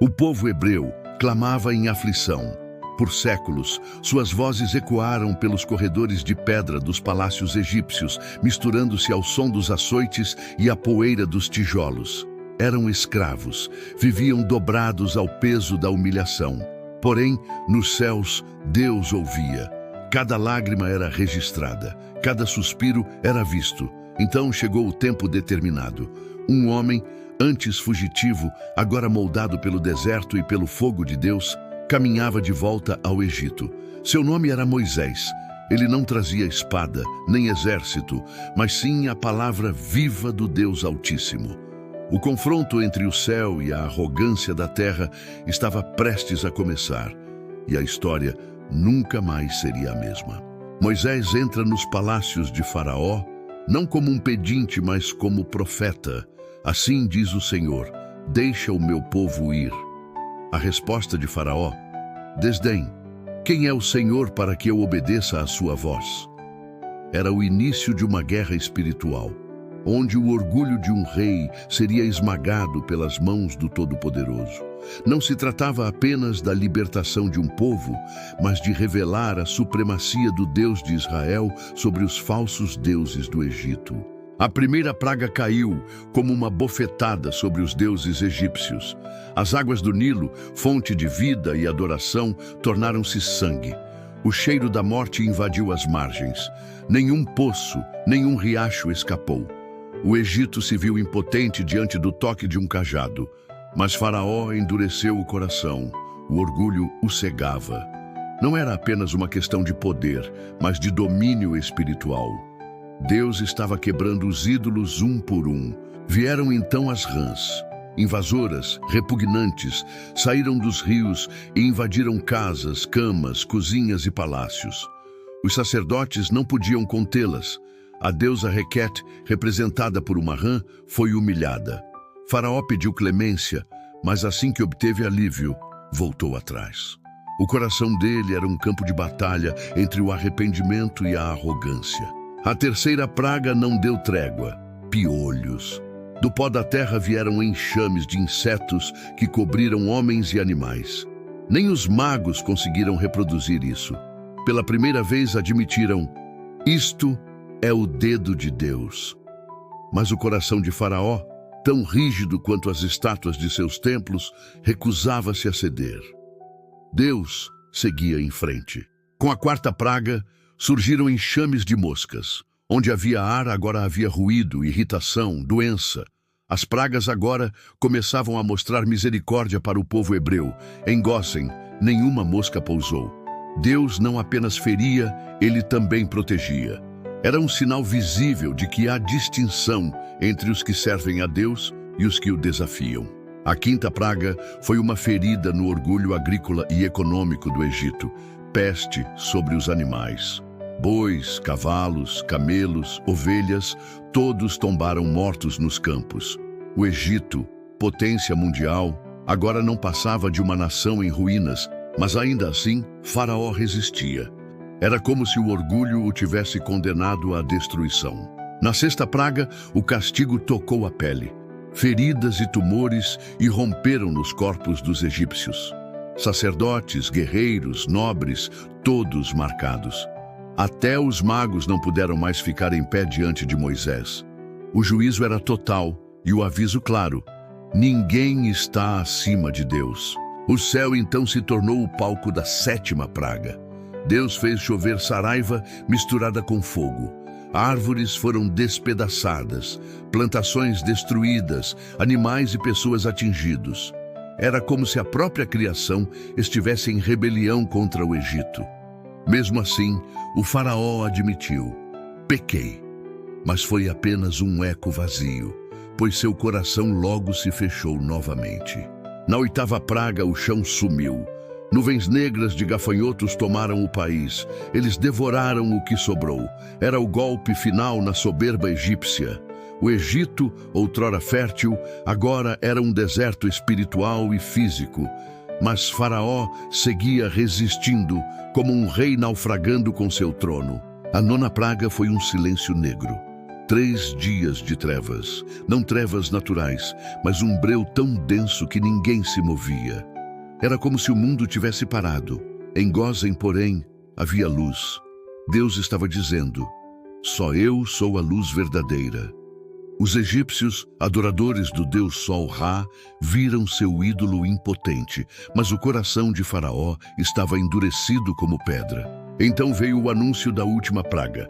O povo hebreu clamava em aflição. Por séculos, suas vozes ecoaram pelos corredores de pedra dos palácios egípcios, misturando-se ao som dos açoites e à poeira dos tijolos. Eram escravos, viviam dobrados ao peso da humilhação. Porém, nos céus, Deus ouvia. Cada lágrima era registrada, cada suspiro era visto. Então chegou o tempo determinado. Um homem, antes fugitivo, agora moldado pelo deserto e pelo fogo de Deus, caminhava de volta ao Egito. Seu nome era Moisés. Ele não trazia espada, nem exército, mas sim a palavra viva do Deus Altíssimo. O confronto entre o céu e a arrogância da terra estava prestes a começar, e a história nunca mais seria a mesma. Moisés entra nos palácios de Faraó, não como um pedinte, mas como profeta. Assim diz o Senhor: deixa o meu povo ir. A resposta de Faraó: desdém. Quem é o Senhor para que eu obedeça à sua voz? Era o início de uma guerra espiritual, onde o orgulho de um rei seria esmagado pelas mãos do Todo-Poderoso. Não se tratava apenas da libertação de um povo, mas de revelar a supremacia do Deus de Israel sobre os falsos deuses do Egito. A primeira praga caiu como uma bofetada sobre os deuses egípcios. As águas do Nilo, fonte de vida e adoração, tornaram-se sangue. O cheiro da morte invadiu as margens. Nenhum poço, nenhum riacho escapou. O Egito se viu impotente diante do toque de um cajado. Mas Faraó endureceu o coração. O orgulho o cegava. Não era apenas uma questão de poder, mas de domínio espiritual. Deus estava quebrando os ídolos um por um. Vieram então as rãs. Invasoras, repugnantes, saíram dos rios e invadiram casas, camas, cozinhas e palácios. Os sacerdotes não podiam contê-las. A deusa Requete, representada por uma rã, foi humilhada. Faraó pediu clemência, mas assim que obteve alívio, voltou atrás. O coração dele era um campo de batalha entre o arrependimento e a arrogância. A terceira praga não deu trégua: piolhos. Do pó da terra vieram enxames de insetos que cobriram homens e animais. Nem os magos conseguiram reproduzir isso. Pela primeira vez admitiram: isto é o dedo de Deus. Mas o coração de Faraó, tão rígido quanto as estátuas de seus templos, recusava-se a ceder. Deus seguia em frente. Com a quarta praga, surgiram enxames de moscas. Onde havia ar, agora havia ruído, irritação, doença. As pragas agora começavam a mostrar misericórdia para o povo hebreu. Em Gósen, nenhuma mosca pousou. Deus não apenas feria, ele também protegia. Era um sinal visível de que há distinção entre os que servem a Deus e os que o desafiam. A quinta praga foi uma ferida no orgulho agrícola e econômico do Egito. Peste sobre os animais. Bois, cavalos, camelos, ovelhas, todos tombaram mortos nos campos. O Egito, potência mundial, agora não passava de uma nação em ruínas, mas ainda assim, Faraó resistia. Era como se o orgulho o tivesse condenado à destruição. Na sexta praga, o castigo tocou a pele. Feridas e tumores irromperam nos corpos dos egípcios. Sacerdotes, guerreiros, nobres, todos marcados. Até os magos não puderam mais ficar em pé diante de Moisés. O juízo era total e o aviso claro: ninguém está acima de Deus. O céu então se tornou o palco da sétima praga. Deus fez chover saraiva misturada com fogo. Árvores foram despedaçadas, plantações destruídas, animais e pessoas atingidos. Era como se a própria criação estivesse em rebelião contra o Egito. Mesmo assim, o faraó admitiu: pequei. Mas foi apenas um eco vazio, pois seu coração logo se fechou novamente. Na oitava praga, o chão sumiu. Nuvens negras de gafanhotos tomaram o país. Eles devoraram o que sobrou. Era o golpe final na soberba egípcia. O Egito, outrora fértil, agora era um deserto espiritual e físico. Mas Faraó seguia resistindo, como um rei naufragando com seu trono. A nona praga foi um silêncio negro. 3 dias de trevas, não trevas naturais, mas um breu tão denso que ninguém se movia. Era como se o mundo tivesse parado. Em Gósen, porém, havia luz. Deus estava dizendo: só eu sou a luz verdadeira. Os egípcios, adoradores do deus Sol Ra, viram seu ídolo impotente, mas o coração de Faraó estava endurecido como pedra. Então veio o anúncio da última praga.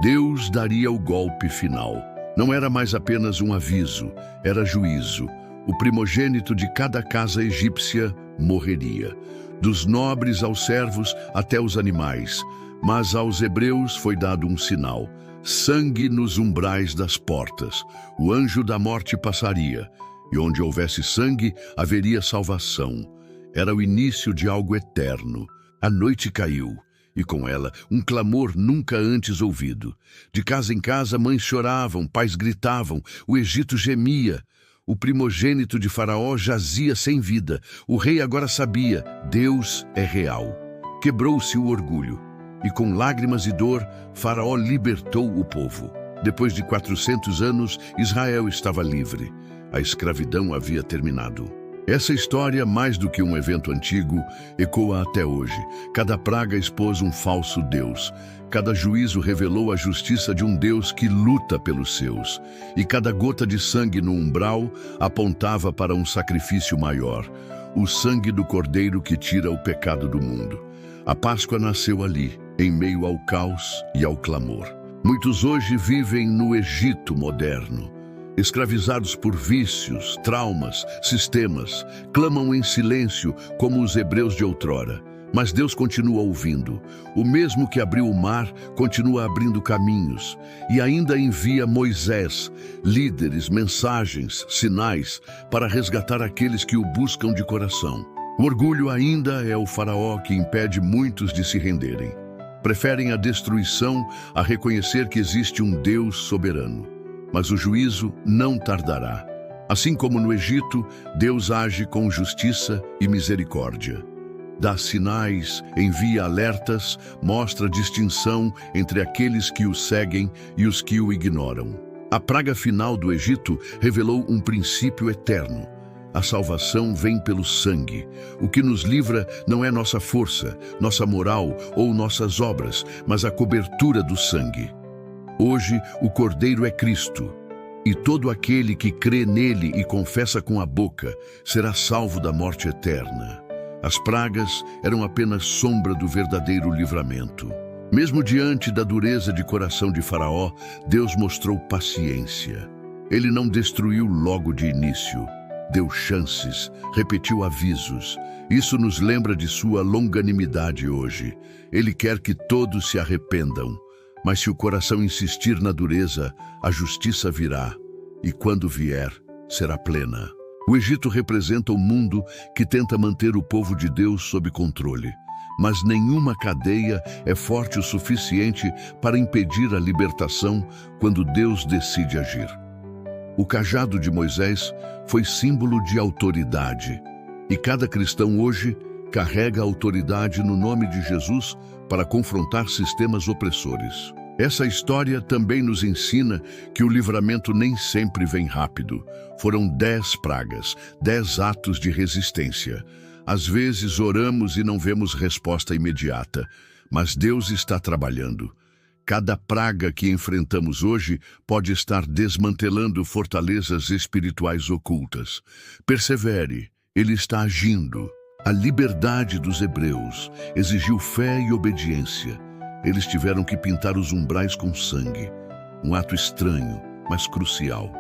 Deus daria o golpe final. Não era mais apenas um aviso, era juízo. O primogênito de cada casa egípcia morreria. Dos nobres aos servos até os animais. Mas aos hebreus foi dado um sinal: sangue nos umbrais das portas. O anjo da morte passaria, e onde houvesse sangue, haveria salvação. Era o início de algo eterno. A noite caiu, e com ela um clamor nunca antes ouvido. De casa em casa, mães choravam, pais gritavam, o Egito gemia. O primogênito de Faraó jazia sem vida. O rei agora sabia: Deus é real. Quebrou-se o orgulho. E com lágrimas e dor, Faraó libertou o povo. Depois de 400 anos, Israel estava livre. A escravidão havia terminado. Essa história, mais do que um evento antigo, ecoa até hoje. Cada praga expôs um falso Deus. Cada juízo revelou a justiça de um Deus que luta pelos seus. E cada gota de sangue no umbral apontava para um sacrifício maior: o sangue do Cordeiro que tira o pecado do mundo. A Páscoa nasceu ali, em meio ao caos e ao clamor. Muitos hoje vivem no Egito moderno, escravizados por vícios, traumas, sistemas, clamam em silêncio como os hebreus de outrora. Mas Deus continua ouvindo. O mesmo que abriu o mar continua abrindo caminhos e ainda envia Moisés, líderes, mensagens, sinais para resgatar aqueles que o buscam de coração. O orgulho ainda é o faraó que impede muitos de se renderem. Preferem a destruição a reconhecer que existe um Deus soberano. Mas o juízo não tardará. Assim como no Egito, Deus age com justiça e misericórdia. Dá sinais, envia alertas, mostra distinção entre aqueles que o seguem e os que o ignoram. A praga final do Egito revelou um princípio eterno. A salvação vem pelo sangue. O que nos livra não é nossa força, nossa moral ou nossas obras, mas a cobertura do sangue. Hoje, o Cordeiro é Cristo, e todo aquele que crê nele e confessa com a boca será salvo da morte eterna. As pragas eram apenas sombra do verdadeiro livramento. Mesmo diante da dureza de coração de Faraó, Deus mostrou paciência. Ele não destruiu logo de início. Deu chances, repetiu avisos. Isso nos lembra de sua longanimidade hoje. Ele quer que todos se arrependam. Mas se o coração insistir na dureza, a justiça virá. E quando vier, será plena. O Egito representa o mundo que tenta manter o povo de Deus sob controle. Mas nenhuma cadeia é forte o suficiente para impedir a libertação quando Deus decide agir. O cajado de Moisés foi símbolo de autoridade, e cada cristão hoje carrega a autoridade no nome de Jesus para confrontar sistemas opressores. Essa história também nos ensina que o livramento nem sempre vem rápido. Foram 10 pragas, 10 atos de resistência. Às vezes oramos e não vemos resposta imediata, mas Deus está trabalhando. Cada praga que enfrentamos hoje pode estar desmantelando fortalezas espirituais ocultas. Persevere, Ele está agindo. A liberdade dos hebreus exigiu fé e obediência. Eles tiveram que pintar os umbrais com sangue. Um ato estranho, mas crucial.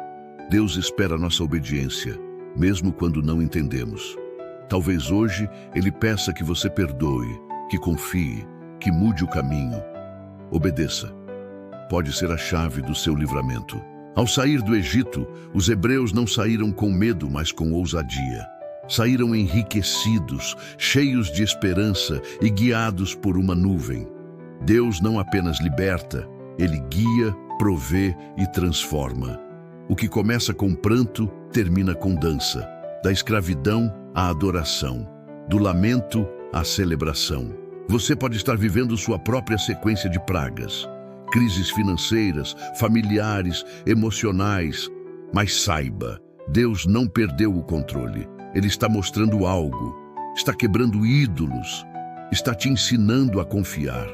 Deus espera nossa obediência, mesmo quando não entendemos. Talvez hoje Ele peça que você perdoe, que confie, que mude o caminho. Obedeça. Pode ser a chave do seu livramento. Ao sair do Egito, os hebreus não saíram com medo, mas com ousadia. Saíram enriquecidos, cheios de esperança e guiados por uma nuvem. Deus não apenas liberta, Ele guia, provê e transforma. O que começa com pranto, termina com dança. Da escravidão à adoração. Do lamento à celebração. Você pode estar vivendo sua própria sequência de pragas. crises financeiras, familiares, emocionais. Mas saiba, Deus não perdeu o controle. Ele está mostrando algo, está quebrando ídolos, está te ensinando a confiar,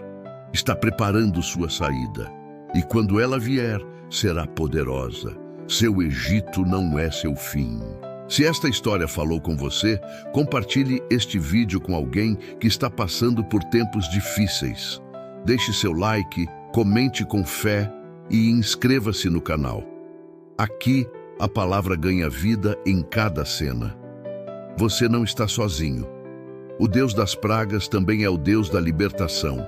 está preparando sua saída. E quando ela vier, será poderosa. Seu Egito não é seu fim. Se esta história falou com você, compartilhe este vídeo com alguém que está passando por tempos difíceis. Deixe seu like, comente com fé e inscreva-se no canal. Aqui, a palavra ganha vida em cada cena. Você não está sozinho. O Deus das pragas também é o Deus da libertação.